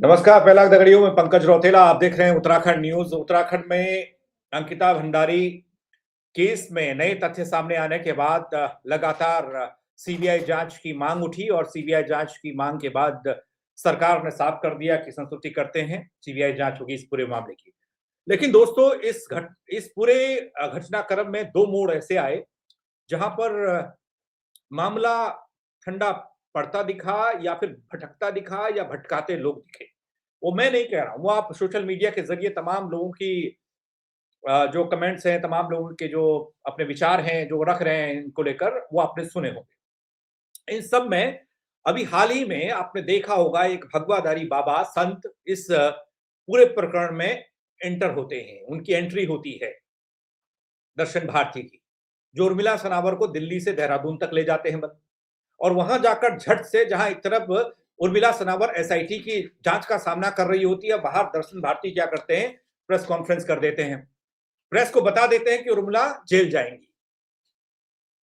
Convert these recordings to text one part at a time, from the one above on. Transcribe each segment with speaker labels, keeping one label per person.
Speaker 1: नमस्कार। पहला दगड़ियों में पंकज रौतेला। आप देख रहे हैं उत्तराखंड न्यूज। उत्तराखंड में अंकिता भंडारी केस में नए तथ्य सामने आने के बाद लगातार सीबीआई जांच की मांग उठी और सीबीआई जांच की मांग के बाद सरकार ने साफ कर दिया कि संस्तुति करते हैं, सीबीआई जांच होगी इस पूरे मामले की। लेकिन दोस्तों, इस पूरे घटनाक्रम में दो मोड़ ऐसे आए जहां पर मामला ठंडा पड़ता दिखा या फिर भटकता दिखा या भटकाते लोग दिखे। वो मैं नहीं कह रहा हूं, वो आप सोशल मीडिया के जरिए तमाम लोगों की जो कमेंट्स हैं, तमाम लोगों के जो अपने विचार हैं जो रख रहे हैं इनको लेकर, वो आपने सुने होंगे। इन सब में अभी हाल ही में आपने देखा होगा एक भगवाधारी बाबा संत इस पूरे प्रकरण में एंटर होते हैं, उनकी एंट्री होती है दर्शन भारती की, जो उर्मिला सनावर को दिल्ली से देहरादून तक ले जाते हैं बंद। और वहां जाकर झट से, जहां एक तरफ उर्मिला सनावर एसआईटी की जांच का सामना कर रही होती है, बाहर दर्शन भारती क्या करते हैं, प्रेस कॉन्फ्रेंस कर देते हैं, प्रेस को बता देते हैं कि उर्मिला जेल जाएंगी,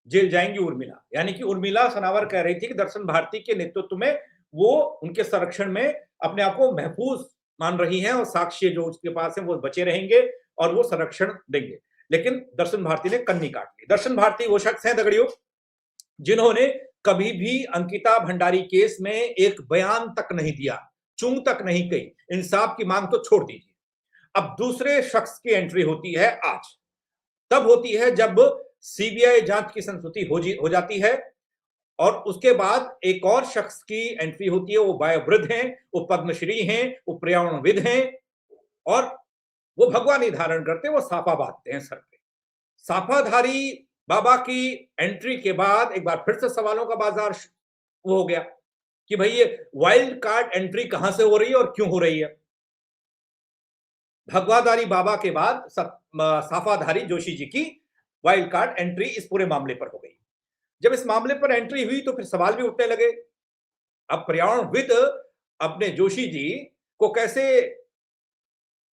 Speaker 1: जेल जाएंगी उर्मिला। यानी कि उर्मिला सनावर कह रही थी कि दर्शन भारती के नेतृत्व में वो उनके संरक्षण में अपने आप को महफूज मान रही हैं और साक्ष्य जो उसके पास है वो बचे रहेंगे और वो संरक्षण देंगे। लेकिन दर्शन भारती ने कन्नी काट ली। दर्शन भारती वो शख्स हैं दगड़ियों जिन्होंने कभी भी अंकिता भंडारी केस में एक बयान तक नहीं दिया, चूं तक नहीं कही, इंसाफ की मांग तो छोड़ दीजिए। अब दूसरे शख्स की एंट्री होती है आज, तब होती है जब सीबीआई जांच की संस्तुति हो जाती है और उसके बाद एक और शख्स की एंट्री होती है। वो वयोवृद्ध हैं, वो पद्मश्री हैं, वो पर्यावरणविद हैं और वो भगवा नहीं धारण करते, वो साफा बांधते हैं सर पे। साफाधारी बाबा की एंट्री के बाद एक बार फिर से सवालों का बाजार वो हो गया कि भाई ये वाइल्ड कार्ड एंट्री कहां से हो रही है और क्यों हो रही है। भगवाधारी बाबा के बाद साफाधारी जोशी जी की वाइल्ड कार्ड एंट्री इस पूरे मामले पर हो गई। जब इस मामले पर एंट्री हुई तो फिर सवाल भी उठने लगे। अब पर्यावरणविद अपने जोशी जी को कैसे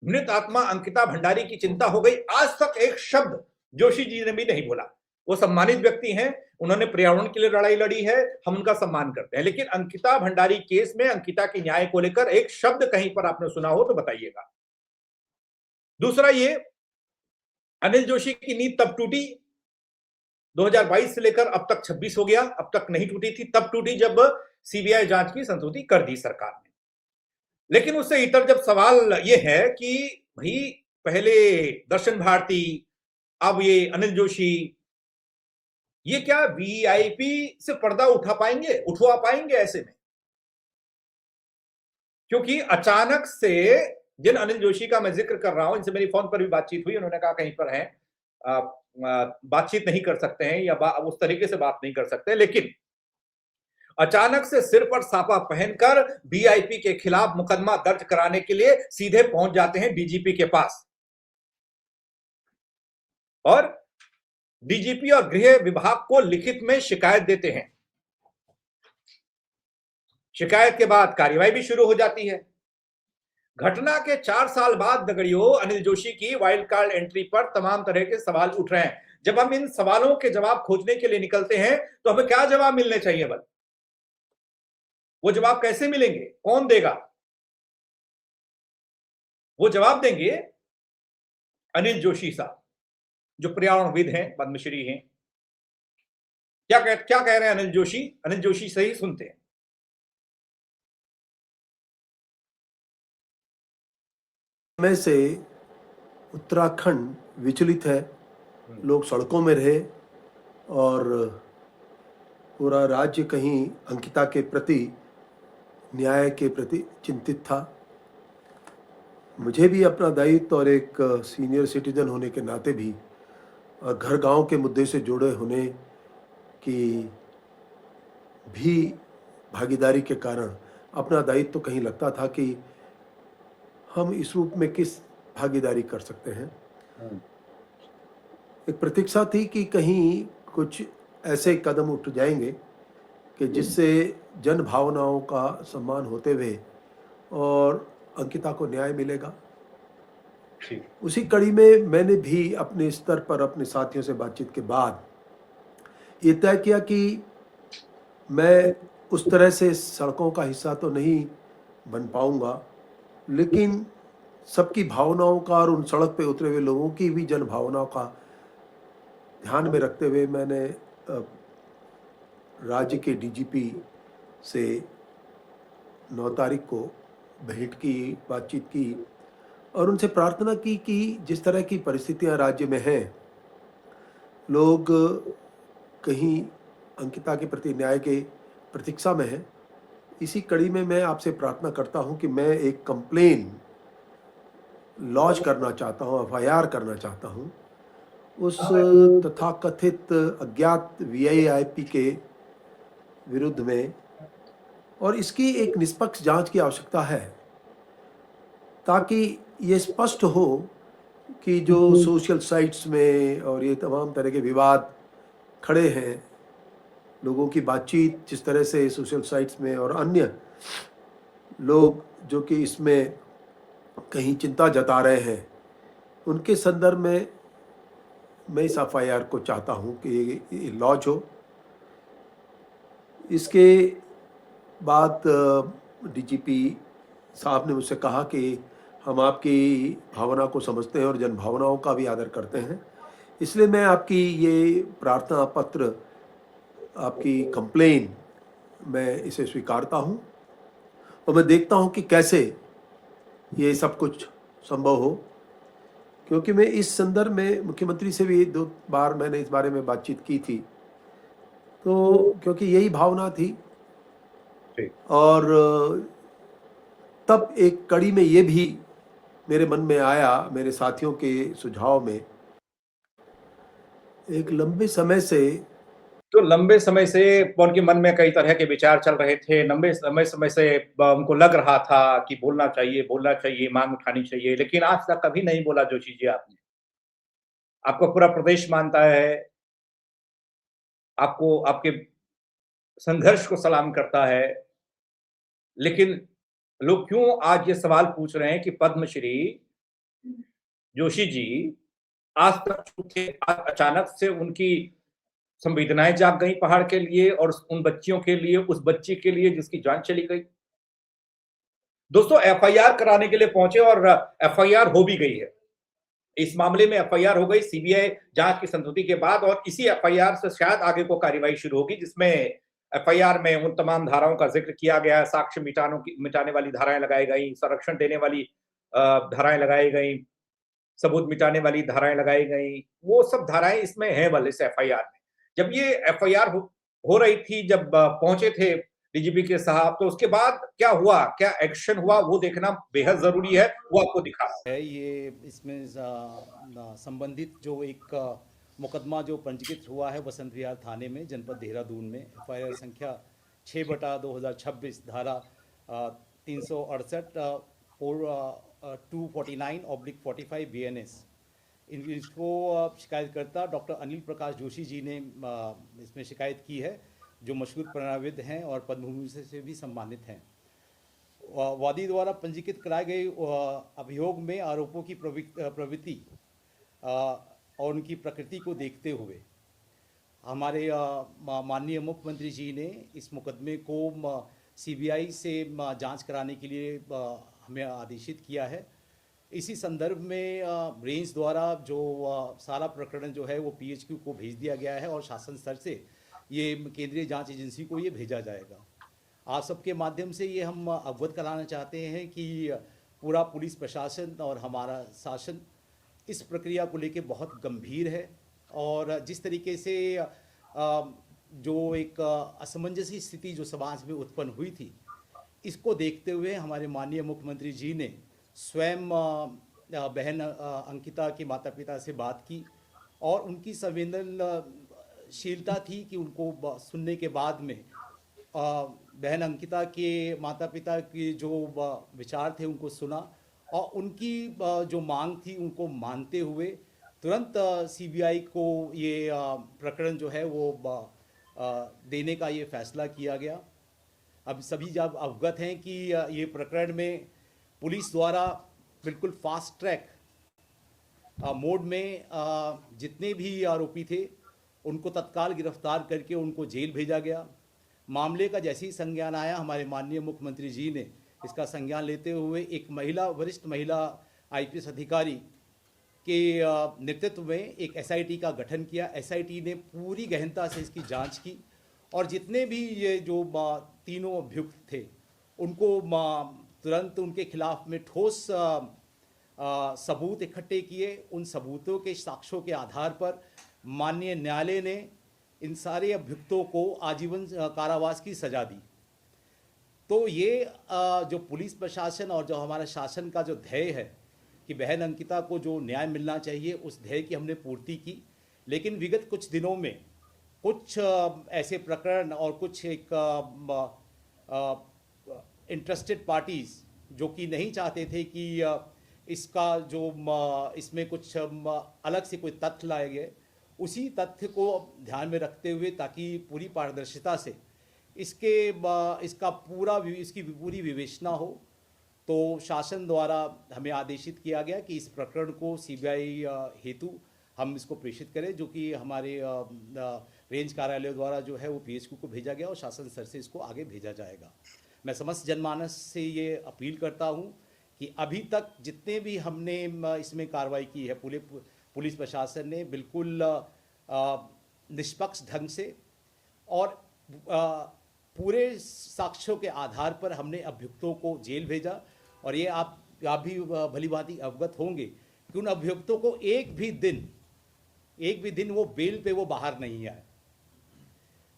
Speaker 1: मृत आत्मा अंकिता भंडारी की चिंता हो गई, आज तक एक शब्द जोशी जी ने भी नहीं बोला। वो सम्मानित व्यक्ति हैं, उन्होंने पर्यावरण के लिए लड़ाई लड़ी है, हम उनका सम्मान करते हैं। लेकिन अंकिता भंडारी केस में अंकिता के न्याय को लेकर एक शब्द कहीं पर आपने सुना हो तो बताइएगा। दूसरा, ये अनिल जोशी की नींद तब टूटी 2022 से लेकर अब तक 26 हो गया, अब तक नहीं टूटी थी, तब टूटी जब सीबीआई जांच की संस्तुति कर दी सरकार ने। लेकिन उससे इतर जब सवाल ये है कि भाई पहले दर्शन भारती, अब ये अनिल जोशी, ये क्या वीआईपी से पर्दा उठवा पाएंगे ऐसे में? क्योंकि अचानक से जिन अनिल जोशी का मैं जिक्र कर रहा हूं, इनसे मेरी फोन पर भी बातचीत हुई, उन्होंने कहा कहीं पर है, बातचीत नहीं कर सकते हैं या उस तरीके से बात नहीं कर सकते, लेकिन अचानक से सिर पर साफा पहनकर वीआईपी के खिलाफ मुकदमा दर्ज कराने के लिए सीधे पहुंच जाते हैं डीजीपी के पास और डीजीपी और गृह विभाग को लिखित में शिकायत देते हैं। शिकायत के बाद कार्रवाई भी शुरू हो जाती है। घटना के 4 साल बाद दगड़ियों अनिल जोशी की वाइल्ड कार्ड एंट्री पर तमाम तरह के सवाल उठ रहे हैं। जब हम इन सवालों के जवाब खोजने के लिए निकलते हैं तो हमें क्या जवाब मिलने चाहिए? बल वो जवाब कैसे मिलेंगे, कौन देगा? वो जवाब देंगे अनिल जोशी साहब, जो पर्यावरणविद हैं, पद्मश्री हैं। क्या कह रहे हैं अनिल जोशी? अनिल जोशी सही सुनते हैं।
Speaker 2: समय से उत्तराखंड विचलित है, लोग सड़कों में रहे और पूरा राज्य कहीं अंकिता के प्रति, न्याय के प्रति चिंतित था। मुझे भी अपना दायित्व और एक सीनियर सिटीजन होने के नाते भी और घर गांव के मुद्दे से जुड़े होने की भी भागीदारी के कारण अपना दायित्व तो कहीं लगता था कि हम इस रूप में किस भागीदारी कर सकते हैं। एक प्रतीक्षा थी कि कहीं कुछ ऐसे कदम उठ जाएंगे कि जिससे जन भावनाओं का सम्मान होते हुए और अंकिता को न्याय मिलेगा। उसी कड़ी में मैंने भी अपने स्तर पर अपने साथियों से बातचीत के बाद ये तय किया कि मैं उस तरह से सड़कों का हिस्सा तो नहीं बन पाऊंगा लेकिन सबकी भावनाओं का और उन सड़क पे उतरे हुए लोगों की भी जन भावनाओं का ध्यान में रखते हुए मैंने राज्य के डीजीपी से 9 तारीख को भेंट की, बातचीत की और उनसे प्रार्थना की कि जिस तरह की परिस्थितियां राज्य में हैं, लोग कहीं अंकिता के प्रति न्याय के प्रतीक्षा में हैं। इसी कड़ी में मैं आपसे प्रार्थना करता हूं कि मैं एक कंप्लेन लॉन्च करना चाहता हूं, एफआईआर करना चाहता हूं उस तथाकथित अज्ञात वीआईपी के विरुद्ध में, और इसकी एक निष्पक्ष जांच की आवश्यकता है ताकि ये स्पष्ट हो कि जो सोशल साइट्स में और ये तमाम तरह के विवाद खड़े हैं, लोगों की बातचीत जिस तरह से सोशल साइट्स में और अन्य लोग जो कि इसमें कहीं चिंता जता रहे हैं, उनके संदर्भ में मैं इस एफआईआर को चाहता हूं कि ये लॉन्च हो। इसके बाद डीजीपी साहब ने मुझसे कहा कि हम आपकी भावना को समझते हैं और जन भावनाओं का भी आदर करते हैं, इसलिए मैं आपकी ये प्रार्थना पत्र, आपकी कंप्लेन, मैं इसे स्वीकारता हूं और मैं देखता हूं कि कैसे ये सब कुछ संभव हो, क्योंकि मैं इस संदर्भ में मुख्यमंत्री से भी 2 बार मैंने इस बारे में बातचीत की थी, तो क्योंकि यही भावना थी।
Speaker 1: जी।
Speaker 2: और तब एक कड़ी में ये भी मेरे मन में आया, मेरे साथियों के सुझाव में, एक लंबे समय से
Speaker 1: तो लंबे समय से उनके मन में कई तरह के विचार चल रहे थे, लंबे समय से उनको लग रहा था कि बोलना चाहिए, माँग उठानी चाहिए, लेकिन आज तक कभी नहीं बोला जो चीज़ें आपने। आपको पूरा प्रदेश मानता है, आपको आपके संघर्ष को सलाम करता है, लेकिन लोग क्यों आज ये सवाल पूछ रहे हैं कि पद्मश्री जोशी जी आज तक चुप थे, आज अचानक से उनकी संवेदनाएँ जाग गई पहाड़ के लिए और उन बच्चियों के लिए, उस बच्ची के लिए जिसकी जान चली गई। दोस्तों एफआईआर कराने के लिए पहुंचे और एफआईआर हो भी गई है। इस मामले में एफआईआर हो गई सीबीआई जांच की संस्तुति के बाद और इसी एफआईआर से शायद आगे को कार्रवाई शुरू होगी, जिसमें एफआईआर में उन तमाम धाराओं का जिक्र किया गया है, साक्ष्य मिटाने वाली धाराएं लगाई गई, संरक्षण देने वाली धाराएं लगाई गई, सबूत मिटाने वाली धाराएं लगाई गई। वो सब धाराएं इसमें हैं वाले इस एफआईआर में। जब ये एफआईआर हो रही थी, जब पहुंचे थे डीजीपी के साहब, तो उसके बाद क्या हुआ, क्या एक्शन हुआ, वो देखना बेहद जरूरी है। वो आपको दिखा
Speaker 3: है ये इसमें संबंधित जो एक मुकदमा जो पंजीकृत हुआ है वसंत विहार थाने में जनपद देहरादून में, एफआईआर संख्या 6/2026 धारा 368 249/45 बीएनएस। इसको शिकायतकर्ता डॉक्टर अनिल प्रकाश जोशी जी ने इसमें शिकायत की है, जो मशहूर प्रणविद हैं और पद्म भूषण से भी सम्मानित हैं। वादी द्वारा पंजीकृत कराए गए अभियोग में आरोपों की प्रवृत्ति और उनकी प्रकृति को देखते हुए हमारे माननीय मुख्यमंत्री जी ने इस मुकदमे को सीबीआई से जांच कराने के लिए हमें आदेशित किया है। इसी संदर्भ में रेंज द्वारा जो सारा प्रकरण जो है वो पीएचक्यू को भेज दिया गया है और शासन स्तर से ये केंद्रीय जांच एजेंसी को ये भेजा जाएगा। आप सबके माध्यम से ये हम अवगत कराना चाहते हैं कि पूरा पुलिस प्रशासन और हमारा शासन इस प्रक्रिया को लेकर बहुत गंभीर है और जिस तरीके से जो एक असमंजसी स्थिति जो समाज में उत्पन्न हुई थी, इसको देखते हुए हमारे माननीय मुख्यमंत्री जी ने स्वयं बहन अंकिता के माता पिता से बात की और उनकी संवेदनशीलता थी कि उनको सुनने के बाद में बहन अंकिता के माता पिता के जो विचार थे उनको सुना और उनकी जो मांग थी उनको मानते हुए तुरंत सीबीआई को ये प्रकरण जो है वो देने का ये फैसला किया गया। अब सभी जब अवगत हैं कि ये प्रकरण में पुलिस द्वारा बिल्कुल फास्ट ट्रैक मोड में जितने भी आरोपी थे उनको तत्काल गिरफ्तार करके उनको जेल भेजा गया। मामले का जैसे ही संज्ञान आया, हमारे माननीय मुख्यमंत्री जी ने इसका संज्ञान लेते हुए एक वरिष्ठ महिला आईपीएस अधिकारी के नेतृत्व में एक एसआईटी का गठन किया। एसआईटी ने पूरी गहनता से इसकी जांच की और जितने भी ये जो तीनों अभियुक्त थे उनको तुरंत उनके खिलाफ में ठोस सबूत इकट्ठे किए। उन सबूतों के साक्ष्यों के आधार पर माननीय न्यायालय ने इन सारे अभियुक्तों को आजीवन कारावास की सजा दी। तो ये जो पुलिस प्रशासन और जो हमारा शासन का जो ध्येय है कि बहन अंकिता को जो न्याय मिलना चाहिए, उस ध्येय की हमने पूर्ति की। लेकिन विगत कुछ दिनों में कुछ ऐसे प्रकरण और कुछ एक इंटरेस्टेड पार्टीज़ जो कि नहीं चाहते थे कि इसका जो इसमें कुछ अलग से कोई तथ्य लाए गए, उसी तथ्य को ध्यान में रखते हुए ताकि पूरी पारदर्शिता से इसकी पूरी विवेचना हो, तो शासन द्वारा हमें आदेशित किया गया कि इस प्रकरण को सीबीआई हेतु हम इसको प्रेषित करें, जो कि हमारे रेंज कार्यालय द्वारा जो है वो पीएचक्यू को भेजा गया और शासन स्तर से इसको आगे भेजा जाएगा। मैं समस्त जनमानस से ये अपील करता हूँ कि अभी तक जितने भी हमने इसमें कार्रवाई की है, पुलिस प्रशासन ने बिल्कुल निष्पक्ष ढंग से और पूरे साक्ष्यों के आधार पर हमने अभियुक्तों को जेल भेजा। और ये आप भी भली भांति अवगत होंगे कि उन अभियुक्तों को एक भी दिन वो बेल पे वो बाहर नहीं आए।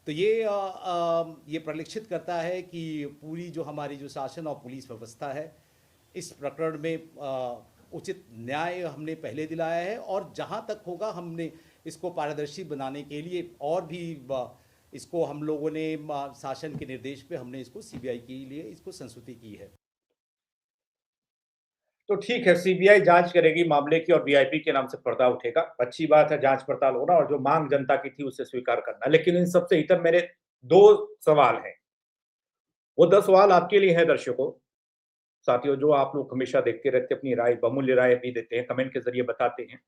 Speaker 3: तो ये परिलक्षित करता है कि पूरी जो हमारी जो शासन और पुलिस व्यवस्था है, इस प्रकरण में उचित न्याय हमने पहले दिलाया है और जहां तक होगा हमने इसको पारदर्शी बनाने के लिए और भी इसको हम लोगों ने शासन के निर्देश पे हमने इसको सीबीआई के लिए इसको संस्तुति की है।
Speaker 1: तो ठीक है, सीबीआई जांच करेगी मामले की और वीआईपी के नाम से पर्दा उठेगा। अच्छी बात है, जांच पड़ताल होना और जो मांग जनता की थी उसे स्वीकार करना। लेकिन इन सबसे इतर मेरे 2 सवाल हैं। वो 2 सवाल आपके लिए हैं दर्शकों, साथियों, जो आप लोग हमेशा देखते रहते, अपनी राय, बहुमूल्य राय भी देते हैं, कमेंट के जरिए बताते हैं,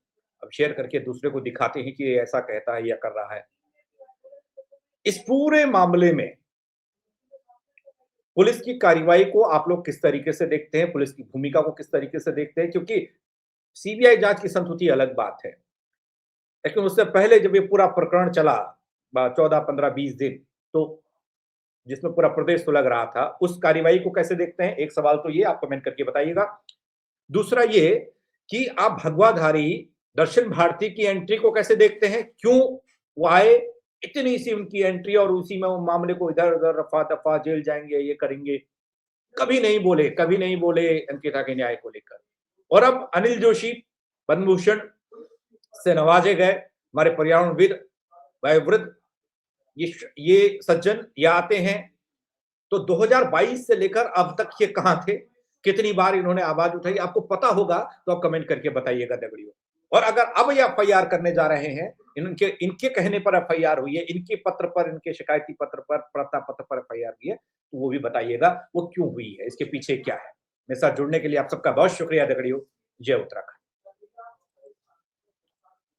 Speaker 1: अब शेयर करके दूसरे को दिखाते हैं कि ये ऐसा कहता है या कर रहा है। इस पूरे मामले में पुलिस की कार्रवाई को आप लोग किस तरीके से देखते हैं, पुलिस की भूमिका को किस तरीके से देखते हैं? क्योंकि सीबीआई जांच की संस्तुति अलग बात है, लेकिन उससे पहले जब ये पूरा प्रकरण चला 14, 15, 20 दिन, तो जिसमें पूरा प्रदेश सुलग रहा था, उस कार्रवाई को कैसे देखते हैं? एक सवाल तो ये, आप कमेंट करके बताइएगा। दूसरा ये कि आप भगवाधारी दर्शन भारती की एंट्री को कैसे देखते हैं? क्यों वो आए, इतनी सी उनकी एंट्री और उसी में वो मामले को इधर-उधर रफा-दफा, जेल जाएंगे, ये करेंगे, कभी नहीं बोले अंकिता के न्याय को लेकर। और अब अनिल जोशी पद्म भूषण से नवाजे गए, हमारे पर्यावरणविद, वयोवृद्ध ये सज्जन ये आते हैं, तो 2022 से लेकर अब तक ये कहां थे, कितनी बार इन्होंने आवाज उठाई, आपको पता होगा तो आप कमेंट करके बताइएगा दगड़ियों। और अगर अब ये एफआईआर करने जा रहे हैं, इनके कहने पर एफआईआर हुई है, इनके पत्र पर, इनके शिकायती पत्र पर, प्रार्थना पत्र पर एफआईआर हुई है, तो वो भी बताइएगा वो क्यों हुई है, इसके पीछे क्या है। मेरे साथ जुड़ने के लिए आप सबका बहुत शुक्रिया दगड़ियों। जय उत्तराखंड।